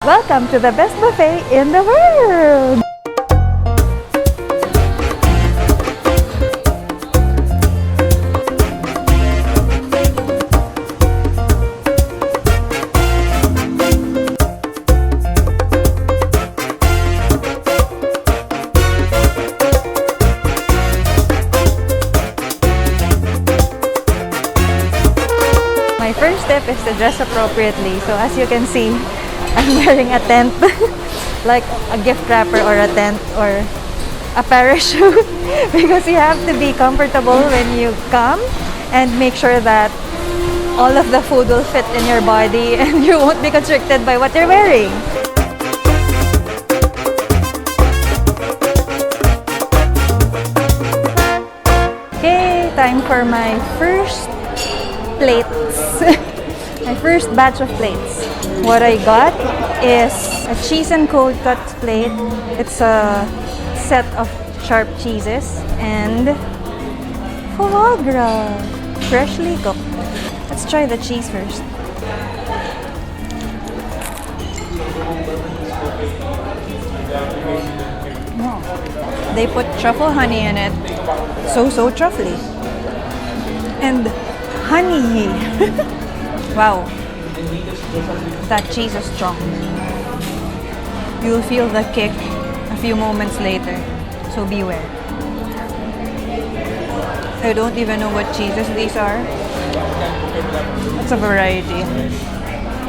Welcome to the best buffet in the world! My first step is to dress appropriately. So as you can see, I'm wearing a tent, like a gift wrapper or a tent or a parachute because you have to be comfortable when you come and make sure that all of the food will fit in your body and you won't be constricted by what you're wearing. Okay, time for my first plates. My first batch of plates. What I got is a cheese and cold cuts plate. It's a set of sharp cheeses and foie gras, freshly cooked. Let's try the cheese first. Wow. They put truffle honey in it. So truffly. And honey. Wow. That cheese is strong. You'll feel the kick a few moments later, so beware. I don't even know what cheeses these are. It's a variety.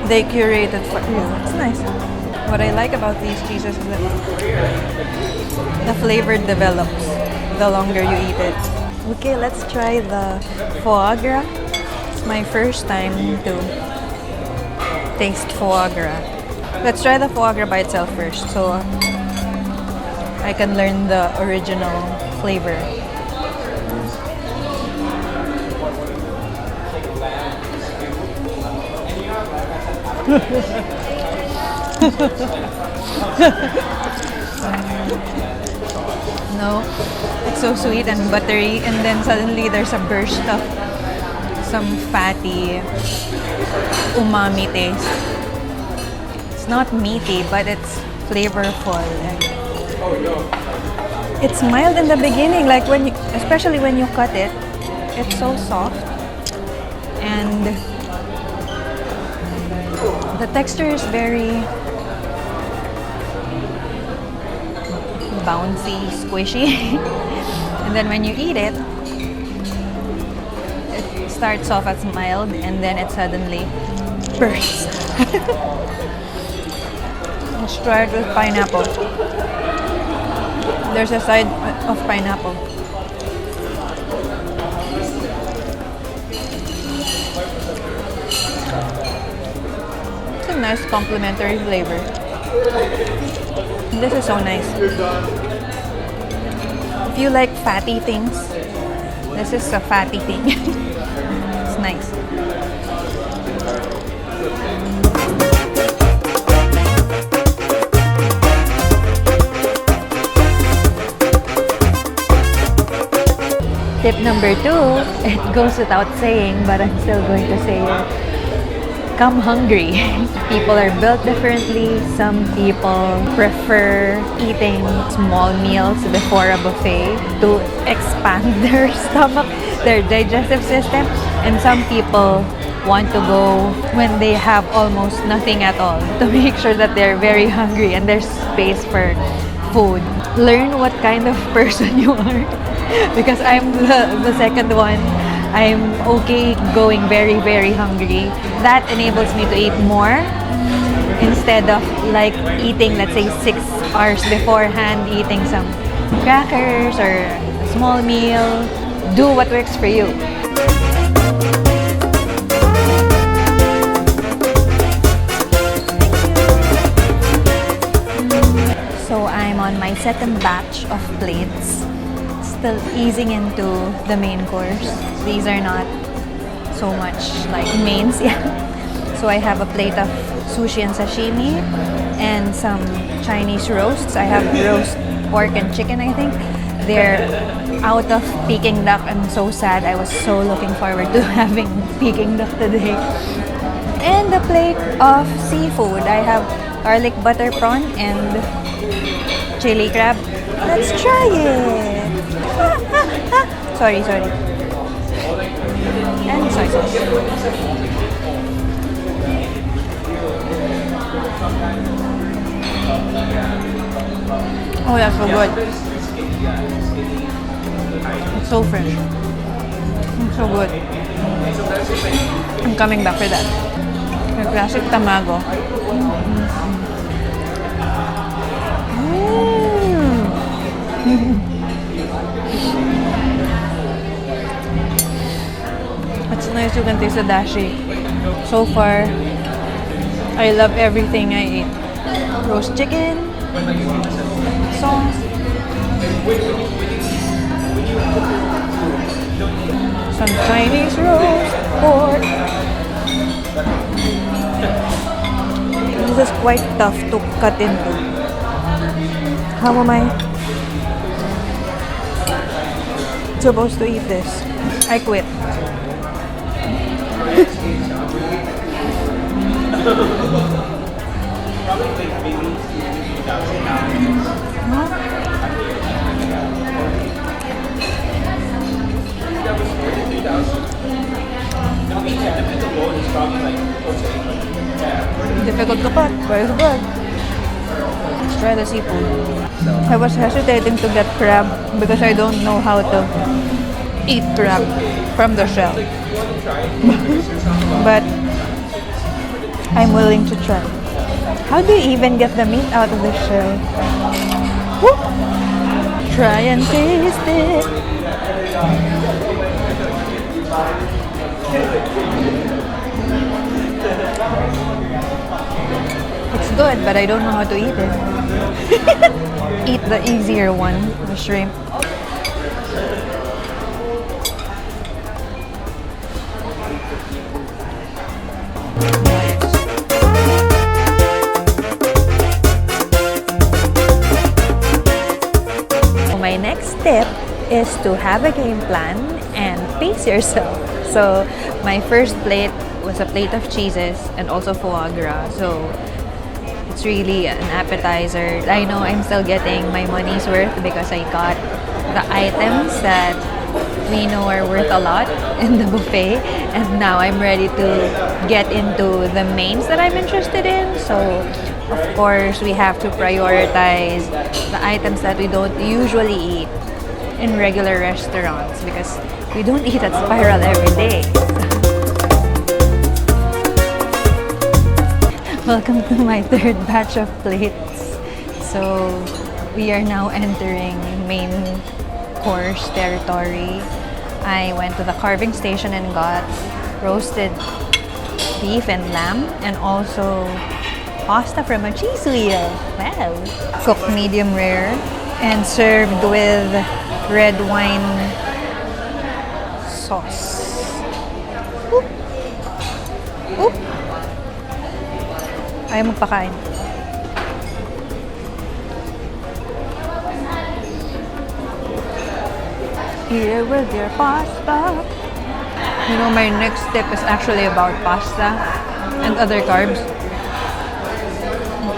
They curated for you. It's nice. What I like about these cheeses is that the flavor develops the longer you eat it. Okay, let's try the foie gras. It's my first time to taste foie gras. Let's try the foie gras by itself first so I can learn the original flavor. No, it's so sweet and buttery, and then suddenly there's a burst of some fatty umami taste. It's not meaty, but it's flavorful. And it's mild in the beginning, like when you, especially when you cut it, it's so soft. And the texture is very bouncy, squishy. And then when you eat it, it starts off as mild and then it suddenly bursts. Let's try it with pineapple. There's a side of pineapple. It's a nice complementary flavor. This is so nice. If you like fatty things, this is a fatty thing. It's nice. Tip number 2, it goes without saying, but I'm still going to say it. Come hungry. People are built differently. Some people prefer eating small meals before a buffet to expand their stomach, their digestive system. And some people want to go when they have almost nothing at all to make sure that they're very hungry and there's space for food. Learn what kind of person you are because I'm the second one. I'm okay going very hungry. That enables me to eat more instead of like eating, let's say 6 hours beforehand, eating some crackers or a small meal. Do what works for you. So I'm on my second batch of plates. Still easing into the main course. These are not so much like mains yet. So I have a plate of sushi and sashimi and some Chinese roasts. I have roast pork and chicken, I think. They're out of Peking duck. I'm so sad. I was so looking forward to having Peking duck today. And a plate of seafood. I have garlic butter prawn and chili crab. Let's try it! Sorry. And soy sauce. Oh, that's so good. It's so fresh. It's so good. I'm coming back for that. The classic tamago. It's nice you can taste the dashi. So far, I love everything I ate. Roast chicken, sauce, some Chinese roast pork. This is quite tough to cut into. How am I supposed to eat this? I quit. Difficult to cut, but it's good. Let's try the seafood. I was hesitating to get crab because I don't know how to eat crab from the shell. But I'm willing to try. How do you even get the meat out of the shell? Woo! Try and taste it. It's good, but I don't know how to eat it. Eat the easier one, the shrimp. My next tip is to have a game plan and pace yourself. So my first plate was a plate of cheeses and also foie gras. So it's really an appetizer. I know I'm still getting my money's worth because I got the items that we know are worth a lot in the buffet, and now I'm ready to get into the mains that I'm interested in. So of course we have to prioritize the items that we don't usually eat in regular restaurants because we don't eat at Spiral every day. Welcome to my third batch of plates. So we are now entering main course territory. I went to the carving station and got roasted beef and lamb and also pasta from a cheese wheel. Wow! Cooked medium rare and served with red wine sauce. Oop! Oop! Ayaw magpakain. Here with your pasta. You know, my next step is actually about pasta and other carbs.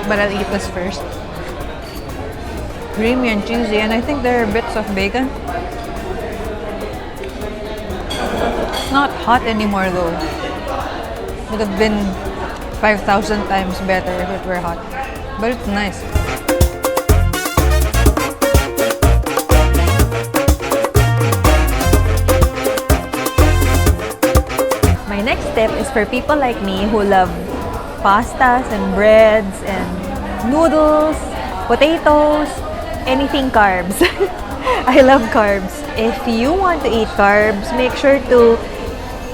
But I'll eat this first. Creamy and cheesy, and I think there are bits of bacon. It's not hot anymore though. Would have been 5,000 times better if it were hot. But it's nice. My next tip is for people like me who love pastas and breads and noodles, potatoes, anything carbs. I love carbs. If you want to eat carbs, make sure to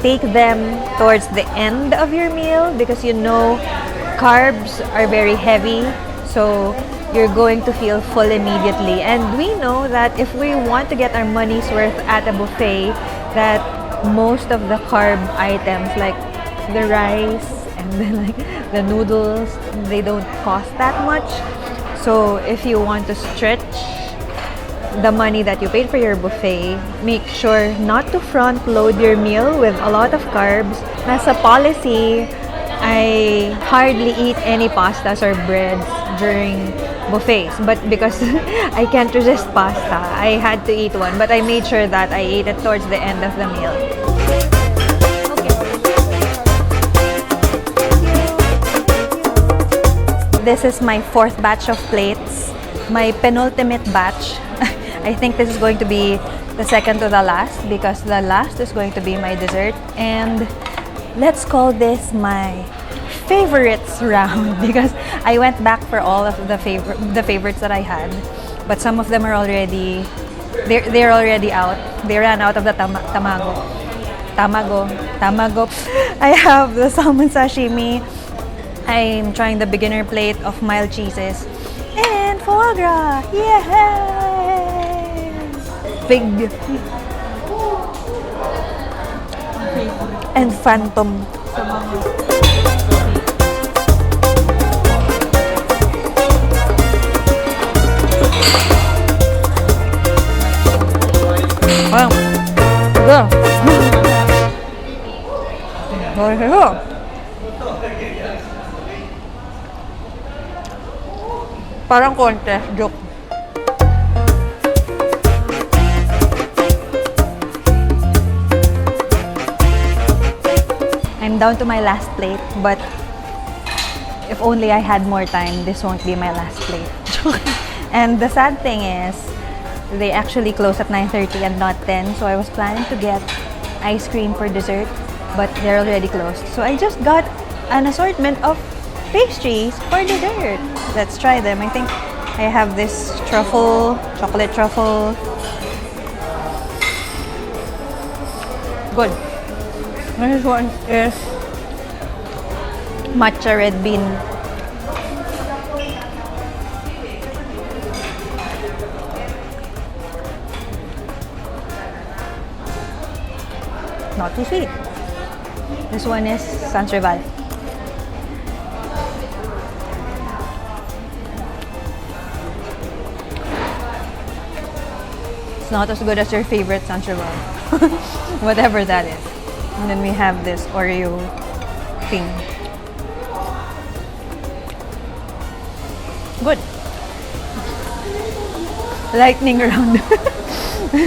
take them towards the end of your meal because you know carbs are very heavy, so you're going to feel full immediately. And we know that if we want to get our money's worth at a buffet, that most of the carb items like the rice and the noodles, they don't cost that much. So if you want to stretch the money that you paid for your buffet, make sure not to front load your meal with a lot of carbs. Nasa policy I hardly eat any pastas or breads during buffets, but because I can't resist pasta, I had to eat one, but I made sure that I ate it towards the end of the meal. This is my 4th batch of plates, my penultimate batch. I think this is going to be the second to the last because the last is going to be my dessert, and let's call this my favorites round because I went back for all of the favorites that I had, but some of them are already they're already out. They ran out of the tamago. I have the salmon sashimi. I'm trying the beginner plate of mild cheeses and foie gras. Yay! Fig and phantom. Wow. Parang contest joke. I'm down to my last plate, but if only I had more time, this won't be my last plate. And the sad thing is, they actually close at 9:30 and not 10, so I was planning to get ice cream for dessert, but they're already closed. So I just got an assortment of pastries for dessert. Let's try them. I think I have this chocolate truffle. Good. This one is matcha red bean. Not too sweet. This one is Sans Rival. It's not as good as your favorite Sans Rival. Whatever that is. And then we have this Oreo thing. Good. Lightning round.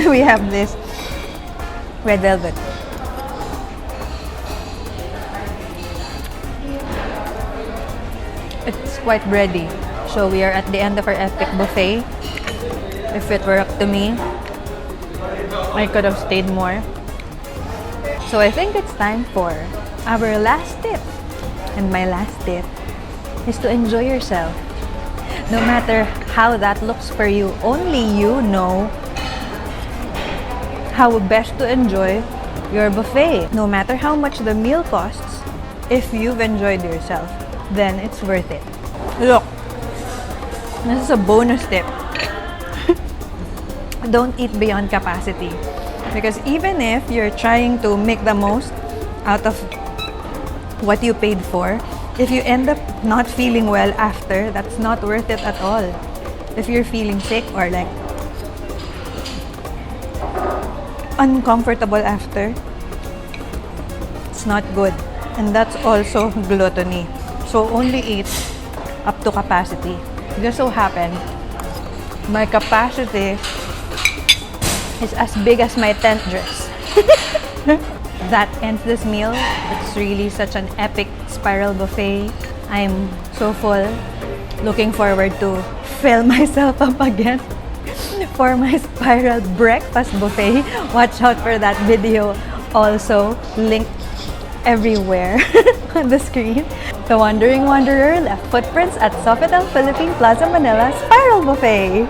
We have this red velvet. It's quite bready. So we are at the end of our epic buffet. If it were up to me, I could have stayed more. So I think it's time for our last tip. And my last tip is to enjoy yourself. No matter how that looks for you, only you know how best to enjoy your buffet. No matter how much the meal costs, if you've enjoyed yourself, then it's worth it. Look, this is a bonus tip. Don't eat beyond capacity. Because even if you're trying to make the most out of what you paid for, if you end up not feeling well after, that's not worth it at all. If you're feeling sick or like uncomfortable after, it's not good. And that's also gluttony. So only eat up to capacity. It just so happened, my capacity is as big as my tent dress. That ends this meal. It's really such an epic spiral buffet. I'm so full. Looking forward to fill myself up again for my spiral breakfast buffet. Watch out for that video. Also linked everywhere on the screen. The Wandering Wanderer left footprints at Sofitel Philippine Plaza Manila Spiral Buffet.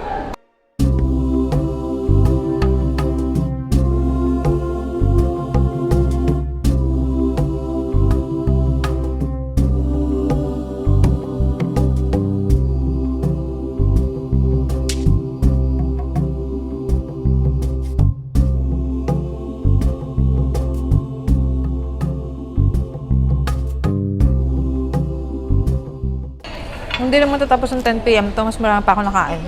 Hindi naman tatapos ng 10 PM to, mas marami pa ako nakain.